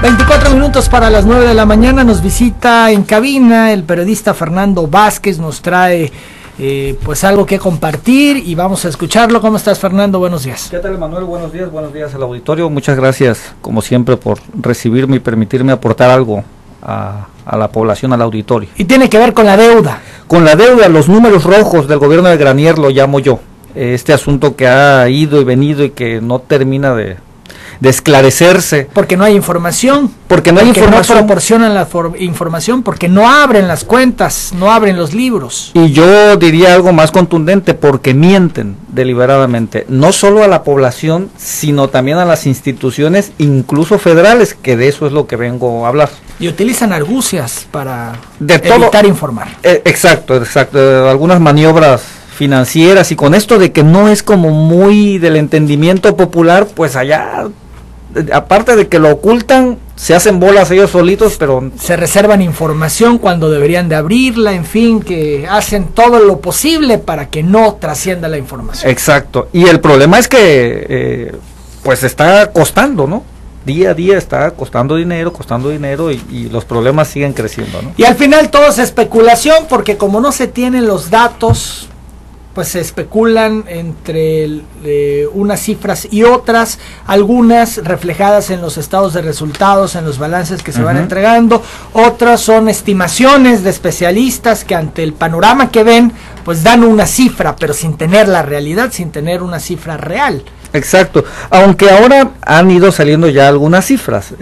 24 minutos para las 9 de la mañana, nos visita en cabina el periodista Fernando Vázquez, nos trae pues algo que compartir y vamos a escucharlo. ¿Cómo estás, Fernando? Buenos días. ¿Qué tal, Manuel? Buenos días al auditorio. Muchas gracias, como siempre, por recibirme y permitirme aportar algo a la población, al auditorio. Y tiene que ver con la deuda. Con la deuda, los números rojos del gobierno de Granier, lo llamo yo. Este asunto que ha ido y venido y que no termina de esclarecerse. Porque no hay información. Porque no proporcionan la información, porque no abren las cuentas, no abren los libros. Y yo diría algo más contundente, porque mienten deliberadamente, no solo a la población, sino también a las instituciones, incluso federales, que de eso es lo que vengo a hablar. Y utilizan argucias para evitar informar. Exacto, algunas maniobras financieras, y con esto de que no es como muy del entendimiento popular, pues allá, aparte de que lo ocultan, se hacen bolas ellos solitos, pero se reservan información cuando deberían de abrirla, en fin, que hacen todo lo posible para que no trascienda la información. Exacto, y el problema es que pues está costando, ¿no? Día a día está costando dinero y los problemas siguen creciendo, ¿no? Y al final todo es especulación, porque como no se tienen los datos, pues se especulan entre unas cifras y otras, algunas reflejadas en los estados de resultados, en los balances que se van entregando, otras son estimaciones de especialistas que ante el panorama que ven, pues dan una cifra, pero sin tener la realidad, sin tener una cifra real. Exacto, aunque ahora han ido saliendo ya algunas cifras,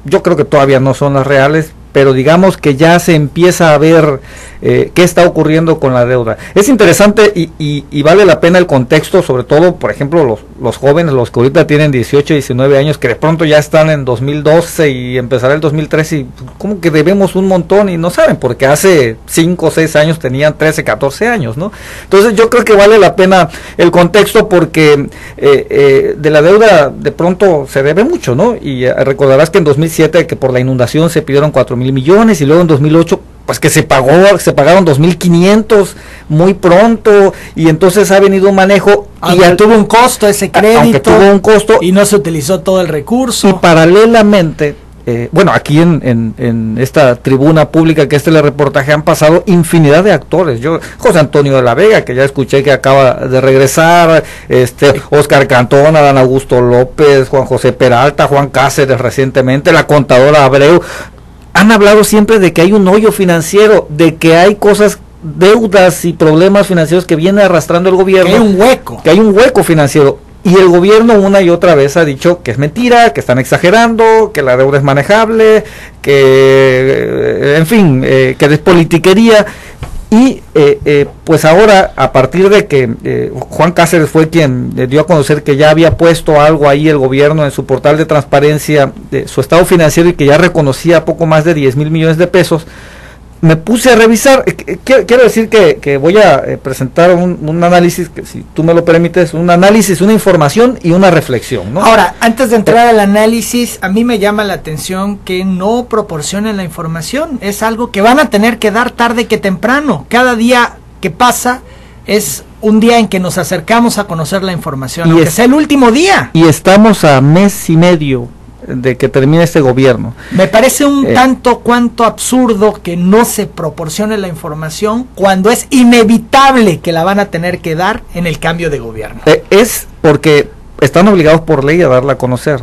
yo creo que todavía no son las reales, pero digamos que ya se empieza a ver qué está ocurriendo con la deuda. Es interesante y vale la pena el contexto, sobre todo, por ejemplo, los jóvenes, los que ahorita tienen 18, 19 años, que de pronto ya están en 2012 y empezará el 2013 y como que debemos un montón y no saben, porque hace 5 o 6 años tenían 13, 14 años, ¿no? Entonces yo creo que vale la pena el contexto porque de la deuda de pronto se debe mucho, ¿no? Y recordarás que en 2007, que por la inundación se pidieron 4,000 millones y luego en 2008 pues que se pagaron 2,500 muy pronto, y entonces ha venido un manejo, y ya tuvo un costo ese crédito, aunque tuvo un costo y no se utilizó todo el recurso. Y paralelamente, bueno, aquí en esta tribuna pública que el reportaje han pasado infinidad de actores. José Antonio de la Vega, que ya escuché que acaba de regresar, Oscar Cantón, Adán Augusto López, Juan José Peralta, Juan Cáceres recientemente, la contadora Abreu. Han hablado siempre de que hay un hoyo financiero, de que hay cosas, deudas y problemas financieros que viene arrastrando el gobierno. Que hay un hueco. Que hay un hueco financiero. Y el gobierno una y otra vez ha dicho que es mentira, que están exagerando, que la deuda es manejable, que, en fin, que es politiquería. Y pues ahora, a partir de que Juan Cáceres fue quien dio a conocer que ya había puesto algo ahí el gobierno en su portal de transparencia de su estado financiero y que ya reconocía poco más de 10,000 millones de pesos, me puse a revisar. Quiero decir que voy a presentar un análisis, que si tú me lo permites, un análisis, una información y una reflexión, ¿no? Ahora, antes de entrar al análisis, a mí me llama la atención que no proporcionen la información. Es algo que van a tener que dar tarde que temprano. Cada día que pasa es un día en que nos acercamos a conocer la información, aunque sea el último día. Y estamos a mes y medio de que termine este gobierno. Me parece un tanto cuanto absurdo que no se proporcione la información cuando es inevitable que la van a tener que dar en el cambio de gobierno. Es porque están obligados por ley a darla a conocer,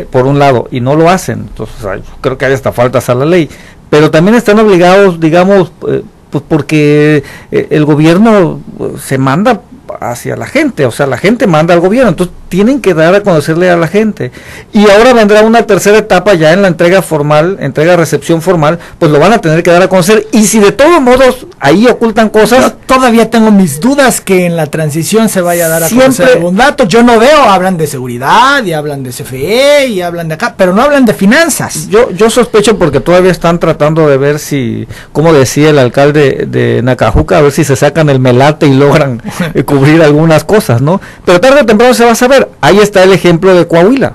por un lado, y no lo hacen. Entonces creo que hay hasta faltas a la ley, pero también están obligados, digamos, pues porque el gobierno se manda hacia la gente, o sea, la gente manda al gobierno, entonces tienen que dar a conocerle a la gente. Y ahora vendrá una tercera etapa ya en la entrega formal, recepción formal, pues lo van a tener que dar a conocer. Y si de todos modos ahí ocultan cosas, yo todavía tengo mis dudas que en la transición se vaya a dar a conocer algún dato. Yo no veo, hablan de seguridad y hablan de CFE y hablan de acá, pero no hablan de finanzas. Yo sospecho, porque todavía están tratando de ver si, como decía el alcalde de Nacajuca, a ver si se sacan el melate y logran cubrir algunas cosas, ¿no? Pero tarde o temprano se va a saber. Ahí está el ejemplo de Coahuila.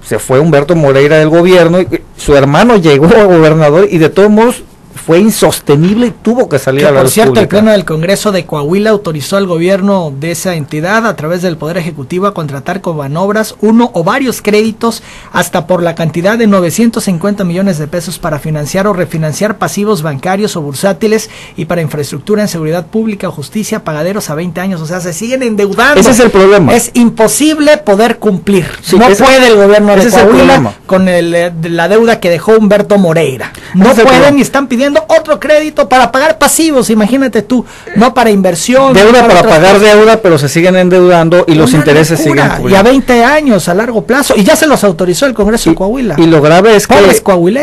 Se fue Humberto Moreira del gobierno, y su hermano llegó a gobernador y de todos modos fue insostenible y tuvo que salir a la luz. Por cierto, pública. el Pleno del Congreso de Coahuila autorizó al gobierno de esa entidad a través del Poder Ejecutivo a contratar con Banobras uno o varios créditos hasta por la cantidad de 950 millones de pesos para financiar o refinanciar pasivos bancarios o bursátiles y para infraestructura en seguridad pública o justicia, pagaderos a 20 años. O sea, se siguen endeudando. Ese es el problema. Es imposible poder cumplir. Sí, no puede el gobierno de Coahuila con la deuda que dejó Humberto Moreira. No pueden y están pidiendo otro crédito para pagar pasivos, imagínate tú, no para inversión. Deuda para pagar deuda, pero se siguen endeudando y los intereses siguen cubriendo. Y a 20 años, a largo plazo, y ya se los autorizó el Congreso de Coahuila. Y lo grave es que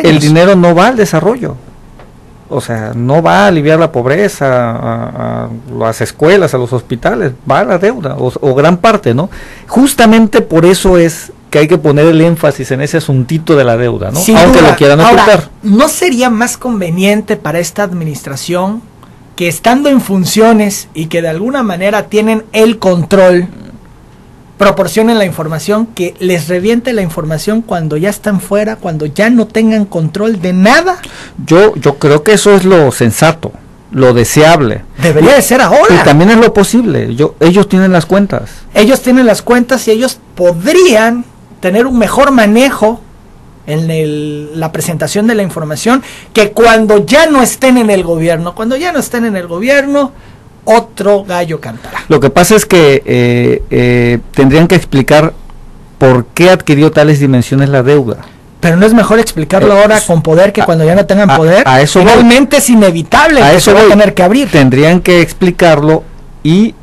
el dinero no va al desarrollo. O sea, no va a aliviar la pobreza, a las escuelas, a los hospitales, va a la deuda, o gran parte, ¿no? Justamente por eso es que hay que poner el énfasis en ese asuntito de la deuda, ¿no? Aunque lo quieran ocultar. ¿No sería más conveniente para esta administración que estando en funciones y que de alguna manera tienen el control, proporcionen la información, que les reviente la información cuando ya están fuera, cuando ya no tengan control de nada? Yo creo que eso es lo sensato, lo deseable. Debería de ser ahora. Y también es lo posible. Ellos tienen las cuentas. Ellos tienen las cuentas y ellos podrían tener un mejor manejo en la presentación de la información que cuando ya no estén en el gobierno. Cuando ya no estén en el gobierno, otro gallo cantará. Lo que pasa es que tendrían que explicar por qué adquirió tales dimensiones la deuda. Pero no es mejor explicarlo ahora con poder que cuando ya no tengan poder. A eso realmente es inevitable que se va a tener que abrir. Tendrían que explicarlo y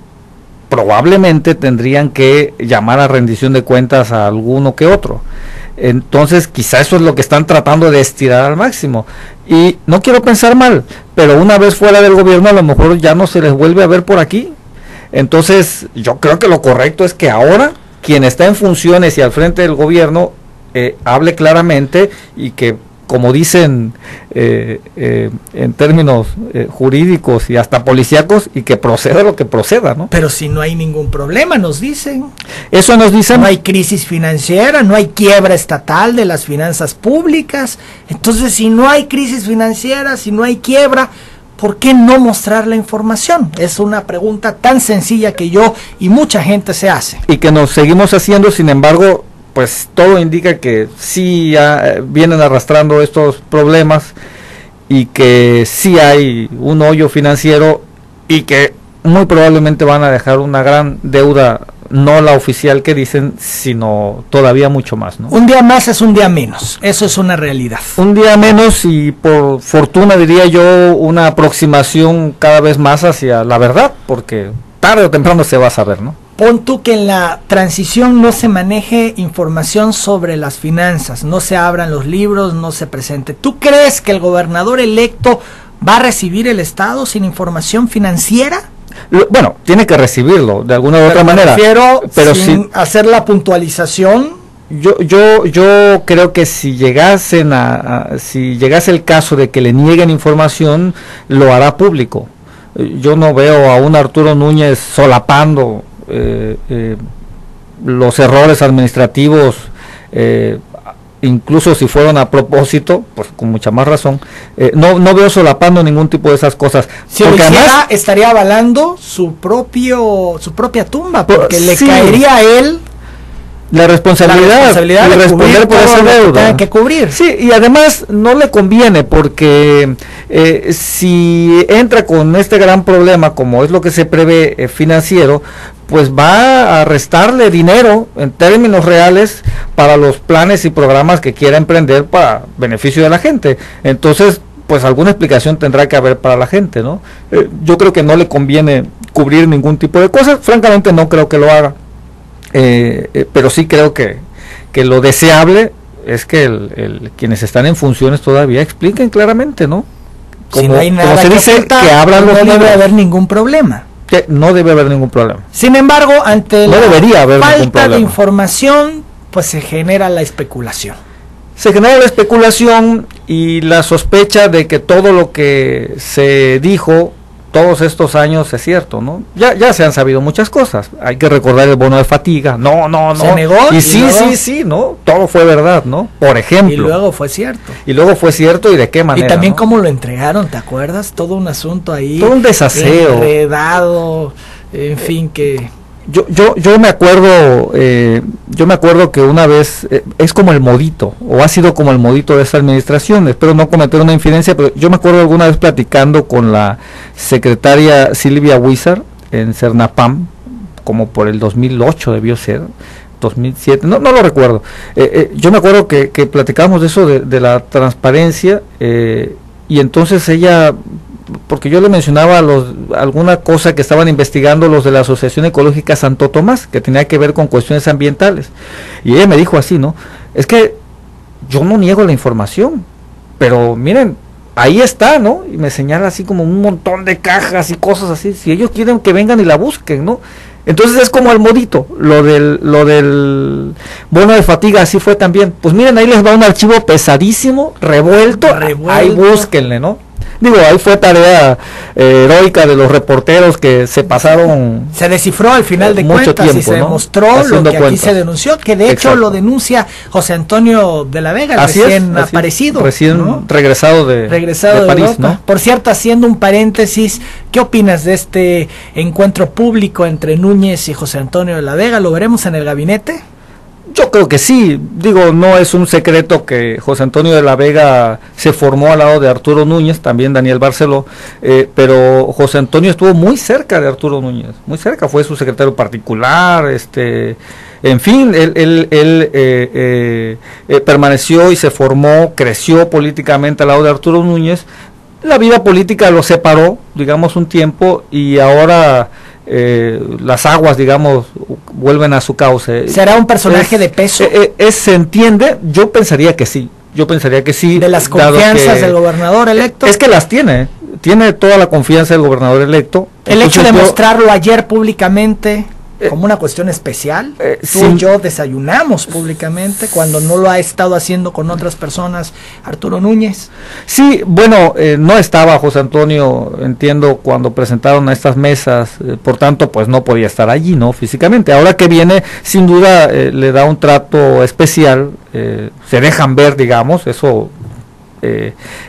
probablemente tendrían que llamar a rendición de cuentas a alguno que otro. Entonces quizá eso es lo que están tratando de estirar al máximo. Y no quiero pensar mal, pero una vez fuera del gobierno a lo mejor ya no se les vuelve a ver por aquí. Entonces yo creo que lo correcto es que ahora quien está en funciones y al frente del gobierno hable claramente y que, como dicen en términos jurídicos y hasta policíacos, y que proceda lo que proceda, ¿no? Pero si no hay ningún problema, nos dicen. Eso nos dicen. No hay crisis financiera, no hay quiebra estatal de las finanzas públicas. Entonces, si no hay crisis financiera, si no hay quiebra, ¿por qué no mostrar la información? Es una pregunta tan sencilla que yo y mucha gente se hace. Y que nos seguimos haciendo, sin embargo, pues todo indica que sí vienen arrastrando estos problemas y que sí hay un hoyo financiero y que muy probablemente van a dejar una gran deuda, no la oficial que dicen, sino todavía mucho más, ¿no? Un día más es un día menos, eso es una realidad. Un día menos y por fortuna, diría yo, una aproximación cada vez más hacia la verdad, porque tarde o temprano se va a saber, ¿no? Pon tú que en la transición no se maneje información sobre las finanzas, no se abran los libros, no se presente. ¿Tú crees que el gobernador electo va a recibir el Estado sin información financiera? Bueno, tiene que recibirlo de alguna u otra manera. Pero sin hacer la puntualización. Yo creo que si llegase el caso de que le nieguen información, lo hará público. Yo no veo a un Arturo Núñez solapando los errores administrativos, incluso si fueron a propósito, pues con mucha más razón. No veo solapando ningún tipo de esas cosas. Si porque además estaría avalando su propia tumba, porque le caería a él la responsabilidad de responder por esa deuda que cubrir. Sí, y además no le conviene, porque si entra con este gran problema, como es lo que se prevé financiero, pues va a restarle dinero en términos reales para los planes y programas que quiera emprender para beneficio de la gente. Entonces, pues alguna explicación tendrá que haber para la gente, ¿no? Yo creo que no le conviene cubrir ningún tipo de cosas, francamente no creo que lo haga. Pero sí creo que lo deseable es que quienes están en funciones todavía expliquen claramente, ¿no? Si no hay nada como se dice, ocultar, que abran los libros. No debe haber ningún problema. Que no debe haber ningún problema. Sin embargo, ante no la falta de información, pues se genera la especulación. Se genera la especulación y la sospecha de que todo lo que se dijo todos estos años es cierto, ¿no? Ya se han sabido muchas cosas. Hay que recordar el bono de fatiga. No. Se negó. Y sí, ¿no? Todo fue verdad, ¿no? Por ejemplo. Y luego fue cierto. ¿Y de qué manera? Y también ¿no? cómo lo entregaron, ¿te acuerdas? Todo un asunto ahí. Todo un desaseo. Enredado, en fin, que... Yo me acuerdo que una vez es como el modito, o ha sido como el modito de esta administración. Espero no cometer una infidencia, pero yo me acuerdo alguna vez platicando con la secretaria Silvia Huizar en Cernapam, como por el 2008 debió ser, 2007, no lo recuerdo. Yo me acuerdo que platicábamos de eso, de la transparencia, y entonces ella, porque yo le mencionaba alguna cosa que estaban investigando los de la Asociación Ecológica Santo Tomás, que tenía que ver con cuestiones ambientales, y ella me dijo así, ¿no? Es que yo no niego la información, pero miren, ahí está, ¿no? Y me señala así como un montón de cajas y cosas así, si ellos quieren que vengan y la busquen, ¿no? Entonces es como el modito, lo del bono de fatiga, así fue también. Pues miren, ahí les va un archivo pesadísimo, revuelto. Ahí búsquenle, ¿no? Digo, ahí fue tarea heroica de los reporteros que se pasaron. Se descifró al final de cuentas tiempo, y se demostró lo que aquí se denunció, que de hecho lo denuncia José Antonio de la Vega, recién aparecido. Recién, ¿no? regresado de París, Europa, ¿no? Por cierto, haciendo un paréntesis, ¿qué opinas de este encuentro público entre Núñez y José Antonio de la Vega? ¿Lo veremos en el gabinete? Yo creo que sí, digo, no es un secreto que José Antonio de la Vega se formó al lado de Arturo Núñez, también Daniel Barceló, pero José Antonio estuvo muy cerca de Arturo Núñez, muy cerca, fue su secretario particular, en fin, él permaneció y se formó, creció políticamente al lado de Arturo Núñez. La vida política lo separó, digamos, un tiempo, y ahora las aguas, digamos, vuelven a su cauce. ¿Será un personaje de peso? Se entiende, yo pensaría que sí. De las confianzas del gobernador electo. Es que las tiene toda la confianza del gobernador electo. El hecho de mostrarlo ayer públicamente como una cuestión especial. Tú y yo desayunamos públicamente cuando no lo ha estado haciendo con otras personas Arturo Núñez. Sí, bueno, no estaba José Antonio, entiendo, cuando presentaron a estas mesas, por tanto, pues no podía estar allí, ¿no? Físicamente. Ahora que viene, sin duda, le da un trato especial, se dejan ver, digamos, eso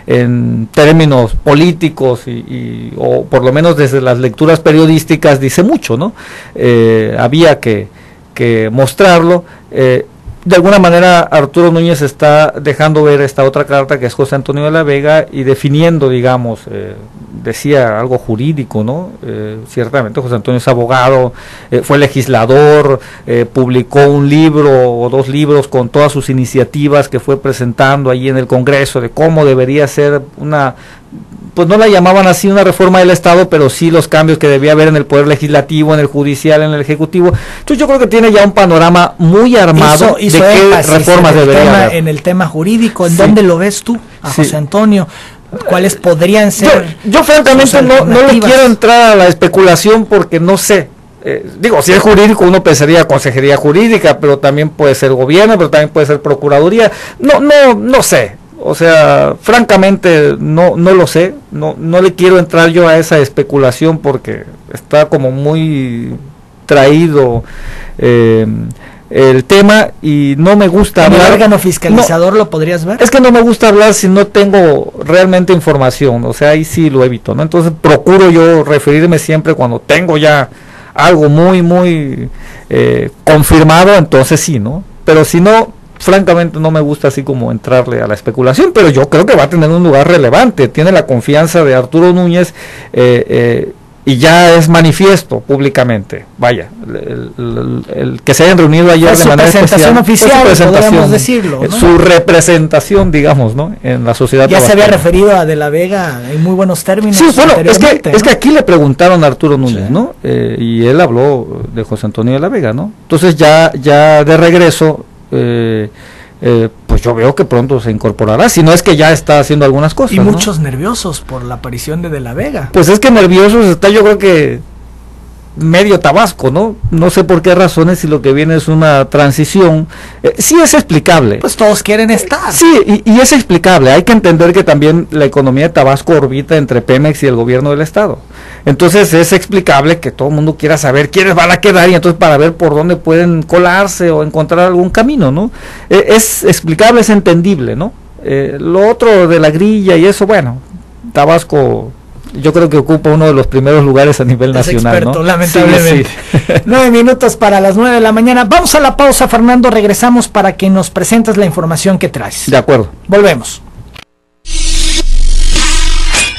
en términos políticos o por lo menos desde las lecturas periodísticas dice mucho, ¿no? Había que mostrarlo. De alguna manera Arturo Núñez está dejando ver esta otra carta que es José Antonio de la Vega y definiendo, digamos, decía algo jurídico, ¿no? Ciertamente José Antonio es abogado, fue legislador, publicó un libro o dos libros con todas sus iniciativas que fue presentando allí en el Congreso de cómo debería ser pues no la llamaban así una reforma del Estado, pero sí los cambios que debía haber en el Poder Legislativo, en el Judicial, en el Ejecutivo. Entonces yo creo que tiene ya un panorama muy armado de qué reformas debería haber. En el tema jurídico, ¿en dónde lo ves tú a José Antonio? ¿Cuáles podrían ser? Yo francamente no le quiero entrar a la especulación porque no sé. Digo, si es jurídico uno pensaría consejería jurídica, pero también puede ser gobierno, pero también puede ser procuraduría. No sé. O sea, francamente no lo sé, no le quiero entrar yo a esa especulación porque está como muy traído el tema y no me gusta hablar. ¿El órgano fiscalizador lo podrías ver? Es que no me gusta hablar si no tengo realmente información, o sea, ahí sí lo evito, ¿no? Entonces procuro yo referirme siempre cuando tengo ya algo muy confirmado, entonces sí, ¿no? Pero si no, francamente no me gusta así como entrarle a la especulación, pero yo creo que va a tener un lugar relevante, tiene la confianza de Arturo Núñez y ya es manifiesto públicamente, vaya, el que se hayan reunido ayer de manera especial, oficial, podríamos decirlo, ¿no? Su representación, digamos, ¿no? En la sociedad. Ya se había referido a De la Vega en muy buenos términos. Sí, bueno, es que aquí le preguntaron a Arturo Núñez, sí, ¿no? Y él habló de José Antonio de la Vega, ¿no? Entonces ya de regreso, pues yo veo que pronto se incorporará, si no es que ya está haciendo algunas cosas. Y muchos nerviosos por la aparición de la Vega. Pues es que nerviosos está, yo creo que medio Tabasco, ¿no? No sé por qué razones, si lo que viene es una transición. Sí es explicable. Pues todos quieren estar. Sí, y es explicable. Hay que entender que también la economía de Tabasco orbita entre Pemex y el gobierno del estado. Entonces es explicable que todo el mundo quiera saber quiénes van a quedar, y entonces para ver por dónde pueden colarse o encontrar algún camino, ¿no? Es explicable, es entendible, ¿no? Lo otro de la grilla y eso, bueno, Tabasco yo creo que ocupa uno de los primeros lugares a nivel nacional, experto, ¿no? lamentablemente. Sí. 9 minutos para las 9 de la mañana. Vamos a la pausa, Fernando, regresamos para que nos presentes la información que traes. De acuerdo. Volvemos.